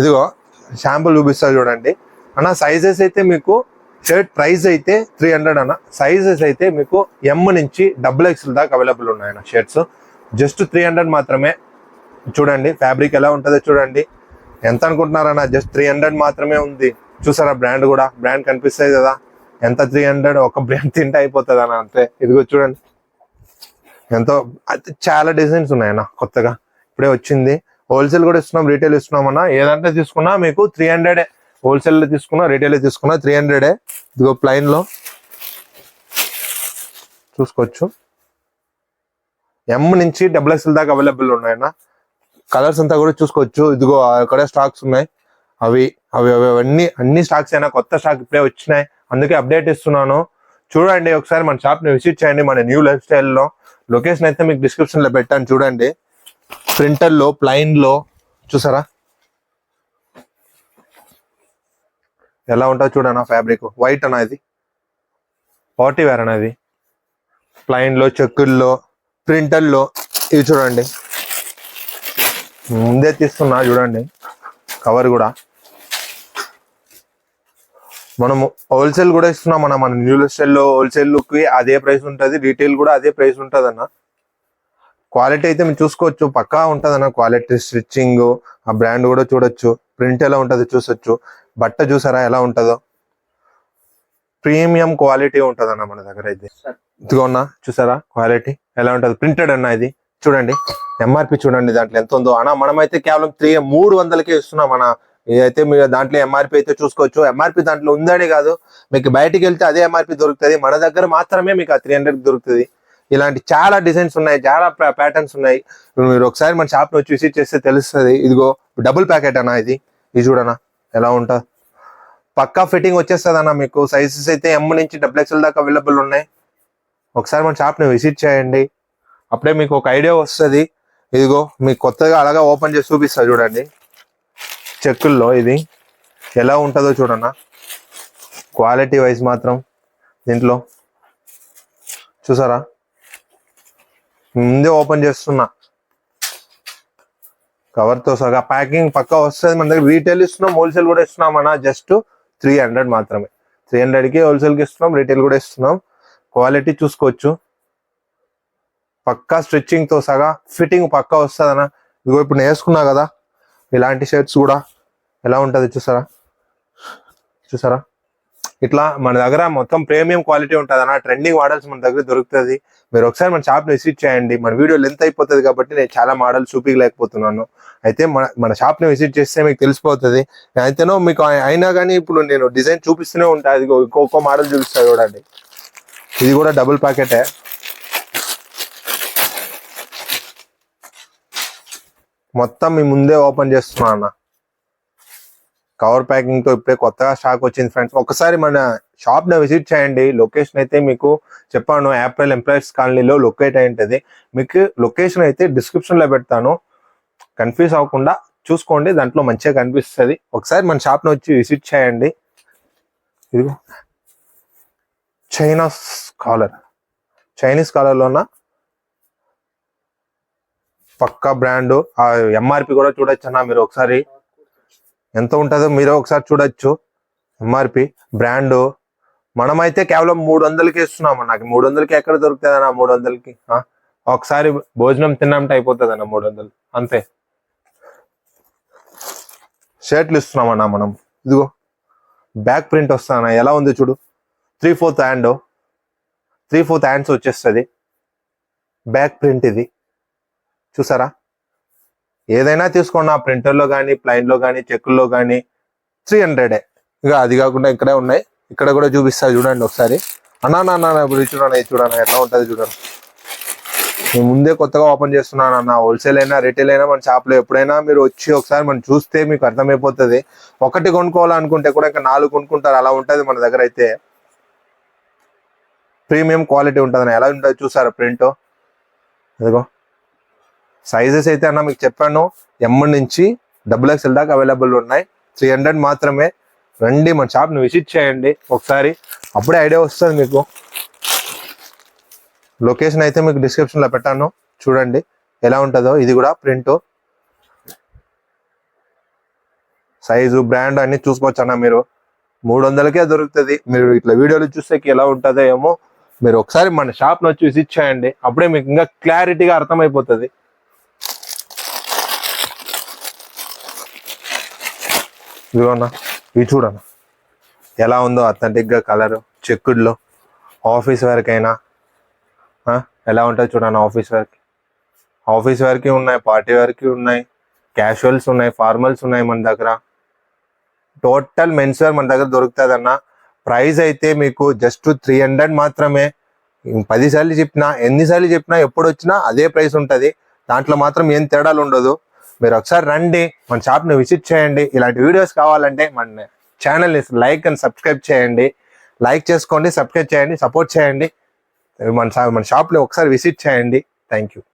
ఇదిగో శాంపుల్ చూపిస్తా చూడండి అన్న. సైజెస్ అయితే మీకు షర్ట్ ప్రైస్ అయితే 300 అన్న. సైజెస్ అయితే మీకు M నుంచి XXL దాకా అవైలబుల్ ఉన్నాయన్న షర్ట్స్. జస్ట్ 300 మాత్రమే. చూడండి ఫ్యాబ్రిక్ ఎలా ఉంటుందో చూడండి. ఎంత అనుకుంటున్నారన్న? జస్ట్ 300 మాత్రమే ఉంది. చూసారా బ్రాండ్ కూడా, బ్రాండ్ కనిపిస్తుంది కదా. ఎంత 300? ఒక బ్రాండ్ తింటే అయిపోతుంది అన్న అంతే. ఇదిగో చూడండి ఎంతో. చాలా డిజైన్స్ ఉన్నాయన్న కొత్తగా ఇప్పుడే వచ్చింది. హోల్సేల్ కూడా ఇస్తున్నాం, రీటైల్ ఇస్తున్నాం అన్న. ఏదంటే తీసుకున్నా మీకు 300. హోల్సేల్ లో తీసుకున్నా, రీటైల్ తీసుకున్నా 300. ఇదిగో ప్లైన్ లో చూసుకోవచ్చు. M నుంచి XXL దాకా అవైలబుల్ ఉన్నాయన్న. కలర్స్ అంతా కూడా చూసుకోవచ్చు. ఇదిగో అక్కడ స్టాక్స్ ఉన్నాయి. అవి అవి అవి అన్ని స్టాక్స్ అయినా కొత్త స్టాక్ ఇప్పుడే వచ్చినాయి, అందుకే అప్డేట్ ఇస్తున్నాను. చూడండి ఒకసారి మన షాప్ ని విజిట్ చేయండి. మన న్యూ లైఫ్ స్టైల్లో లొకేషన్ అయితే మీకు డిస్క్రిప్షన్ లో పెట్టాను చూడండి. ప్రింటర్ లో, ప్లైన్ లో చూసారా ఎలా ఉంటుందో చూడనా. ఫ్యాబ్రిక్ వైట్ అనేది పార్టీ వేర్ అనేది. ప్లైన్ లో, చెక్కుల్లో, ప్రింటర్ లో ఇవి చూడండి. ముందే తీస్తున్నా చూడండి కవర్ కూడా. మనము హోల్సేల్ కూడా ఇస్తున్నాం అన్న. మన న్యూ స్టైల్లో హోల్సేల్ కి అదే ప్రైస్ ఉంటుంది, రీటైల్ కూడా అదే ప్రైస్ ఉంటుంది అన్న. క్వాలిటీ అయితే మీరు చూసుకోవచ్చు, పక్కా ఉంటుంది అన్న. క్వాలిటీ, స్టిచ్చింగ్, ఆ బ్రాండ్ కూడా చూడొచ్చు. ప్రింట్ ఎలా ఉంటుంది చూసొచ్చు. బట్ట చూసారా ఎలా ఉంటుందో. ప్రీమియం క్వాలిటీ ఉంటుంది అన్న మన దగ్గర అయితే. ఇదిగోన్నా చూసారా క్వాలిటీ ఎలా ఉంటుంది. ప్రింటెడ్ అన్న ఇది. చూడండి MRP చూడండి దాంట్లో ఎంత ఉందో అన్న. మనమైతే కేవలం 300కే ఇస్తున్నాం అన్న. ఇదైతే మీరు దాంట్లో MRP అయితే చూసుకోవచ్చు. MRP దాంట్లో ఉందని కాదు, మీకు బయటికి వెళ్తే అదే MRP దొరుకుతుంది. మన దగ్గర మాత్రమే మీకు ఆ 300 దొరుకుతుంది. ఇలాంటి చాలా డిజైన్స్ ఉన్నాయి, చాలా ప్యాటర్న్స్ ఉన్నాయి. మీరు ఒకసారి మన షాప్ వచ్చి విజిట్ చేస్తే తెలుస్తుంది. ఇదిగో డబుల్ ప్యాకెట్ అన్న ఇది. ఇది చూడనా ఎలా ఉంటుంది. పక్కా ఫిట్టింగ్ వచ్చేస్తుంది అన్న మీకు. సైజెస్ అయితే M నుంచి XXL దాకా అవైలబుల్ ఉన్నాయి. ఒకసారి మన షాప్ని విజిట్ చేయండి, అప్పుడే మీకు ఒక ఐడియా వస్తుంది. ఇదిగో మీకు కొత్తగా అలాగా ఓపెన్ చేసి చూపిస్తా చూడండి. చెక్కుల్లో ఇది ఎలా ఉంటుందో చూడన్నా. క్వాలిటీ వైజ్ మాత్రం దీంట్లో చూసారా. ముందే ఓపెన్ చేస్తున్నా. కవర్తో సగా ప్యాకింగ్ పక్కా వస్తుంది. మన దగ్గర రీటైల్ ఇస్తున్నాం, హోల్సేల్ కూడా ఇస్తున్నాం అన్న. జస్ట్ 300 మాత్రమే. 300కి హోల్సేల్కి ఇస్తున్నాం, రీటైల్ కూడా ఇస్తున్నాం. క్వాలిటీ చూసుకోవచ్చు. పక్కా స్టిచ్చింగ్ తో సగా ఫిట్టింగ్ పక్కా వస్తుంది అన్న. ఇదిగో ఇప్పుడు నేను వేసుకున్నా కదా ఇలాంటి షర్ట్స్ కూడా ఎలా ఉంటుంది చూసారా. చూసారా ఇట్లా మన దగ్గర మొత్తం ప్రీమియం క్వాలిటీ ఉంటుంది అన్న. ట్రెండింగ్ మోడల్స్ మన దగ్గర దొరుకుతుంది. మీరు ఒకసారి మన షాప్ని విజిట్ చేయండి. మన వీడియో లెంత్ అయిపోతుంది కాబట్టి నేను చాలా మోడల్స్ చూపించలేకపోతున్నాను. అయితే మన షాప్ని విజిట్ చేస్తే మీకు తెలిసిపోతుంది. అయితేనో మీకు అయినా కానీ ఇప్పుడు నేను డిజైన్ చూపిస్తూనే ఉంటాను. అది ఇంకొక మోడల్ చూపిస్తా చూడండి. ఇది కూడా డబుల్ ప్యాకెటే. మొత్తం మీ ముందే ఓపెన్ చేస్తున్నా అన్న. కవర్ ప్యాకింగ్ తో ఇప్పుడే కొత్తగా స్టాక్ వచ్చింది ఫ్రెండ్స్. ఒకసారి మన షాప్ ని విజిట్ చేయండి. లొకేషన్ అయితే మీకు చెప్పాను, ఏప్రిల్ ఎంప్లాయీస్ కాలనీలో లొకేట్ అయి ఉంటుంది. మీకు లొకేషన్ అయితే డిస్క్రిప్షన్ లో పెడతాను, కన్ఫ్యూజ్ అవ్వకుండా చూసుకోండి. దాంట్లో మంచిగా కనిపిస్తుంది. ఒకసారి మన షాప్ ని వచ్చి విజిట్ చేయండి. ఇదిగో చైనీస్ కాలర్లోన పక్కా బ్రాండ్. ఆ MRP కూడా చూడొచ్చు అన్న. మీరు ఒకసారి ఎంత ఉంటుందో మీరు ఒకసారి చూడొచ్చు. MRP బ్రాండ్ మనమైతే కేవలం 300కి ఇస్తున్నాము. నాకు 300కి ఎక్కడ దొరుకుతుంది అన్న? 300కి ఒకసారి భోజనం తిన్నామంటే అయిపోతుంది అన్న. 300 అంతే. షర్ట్లు ఇస్తున్నామన్నా మనం. ఇదిగో బ్యాక్ ప్రింట్ వస్తానా ఎలా ఉంది చూడు. 3/4 హ్యాండ్స్ వచ్చేస్తుంది. బ్యాక్ ప్రింట్ ఇది చూసారా. ఏదైనా తీసుకోండి, ఆ ప్రింటర్లో కానీ, ప్లైన్లో కానీ, చెక్కుల్లో కానీ 300. ఇక అది కాకుండా ఇక్కడే ఉన్నాయి, ఇక్కడ కూడా చూపిస్తా చూడండి ఒకసారి. అన్నా ఇప్పుడు చూడన్నా ఎట్లా ఉంటుంది చూడండి. నేను ముందే కొత్తగా ఓపెన్ చేస్తున్నాను అన్న. హోల్సేల్ అయినా రిటైల్ అయినా మన షాప్లో ఎప్పుడైనా మీరు వచ్చి ఒకసారి మనం చూస్తే మీకు అర్థమైపోతుంది. ఒకటి కొనుక్కోవాలనుకుంటే కూడా ఇంకా 4 కొనుక్కుంటారు, అలా ఉంటుంది మన దగ్గర. అయితే ప్రీమియం క్వాలిటీ ఉంటుంది. ఎలా ఉంటుంది చూసారా ప్రింట్. అదిగో సైజెస్ అయితే అన్న మీకు చెప్పాను, M నుంచి XXL దాకా అవైలబుల్ ఉన్నాయి. 300 మాత్రమే. రండి మన షాప్ని విజిట్ చేయండి ఒకసారి, అప్పుడే ఐడియా వస్తుంది మీకు. లొకేషన్ అయితే మీకు డిస్క్రిప్షన్లో పెట్టాను, చూడండి ఎలా ఉంటుందో. ఇది కూడా ప్రింట్ సైజు బ్రాండ్ అన్ని చూసుకోవచ్చు అన్న. మీరు 300కే దొరుకుతుంది. మీరు ఇట్లా వీడియోలు చూస్తే ఎలా ఉంటుందో ఏమో, మీరు ఒకసారి మన షాప్ వచ్చి విజిట్ చేయండి, అప్పుడే మీకు ఇంకా క్లారిటీగా అర్థమైపోతుంది. ఇదిగోన్నా, ఇవి చూడన్నా ఎలా ఉందో అథెంటిక్ గా కలర్, చెక్కుడ్లో. ఆఫీస్ వేర్కి అయినా ఎలా ఉంటుంది చూడన్నా. ఆఫీస్ వేర్కి ఉన్నాయి, పార్టీ వేర్కి ఉన్నాయి, క్యాజువల్స్ ఉన్నాయి, ఫార్మల్స్ ఉన్నాయి మన దగ్గర. టోటల్ మెన్స్ వేర్ మన దగ్గర దొరుకుతుంది అన్న. ప్రైస్ అయితే మీకు జస్ట్ 300 మాత్రమే. 10 సార్లు చెప్పినా, ఎన్నిసార్లు చెప్పినా, ఎప్పుడు వచ్చినా అదే ప్రైస్ ఉంటుంది. దాంట్లో మాత్రం ఏం తేడాలు ఉండదు. మీరు ఒకసారి రండి, మన షాప్ని విజిట్ చేయండి. ఇలాంటి వీడియోస్ కావాలంటే మన ఛానల్ని లైక్ అండ్ సబ్స్క్రైబ్ చేయండి. లైక్ చేసుకోండి, సబ్స్క్రైబ్ చేయండి, సపోర్ట్ చేయండి. మన షాప్లో ఒకసారి విజిట్ చేయండి. Thank you.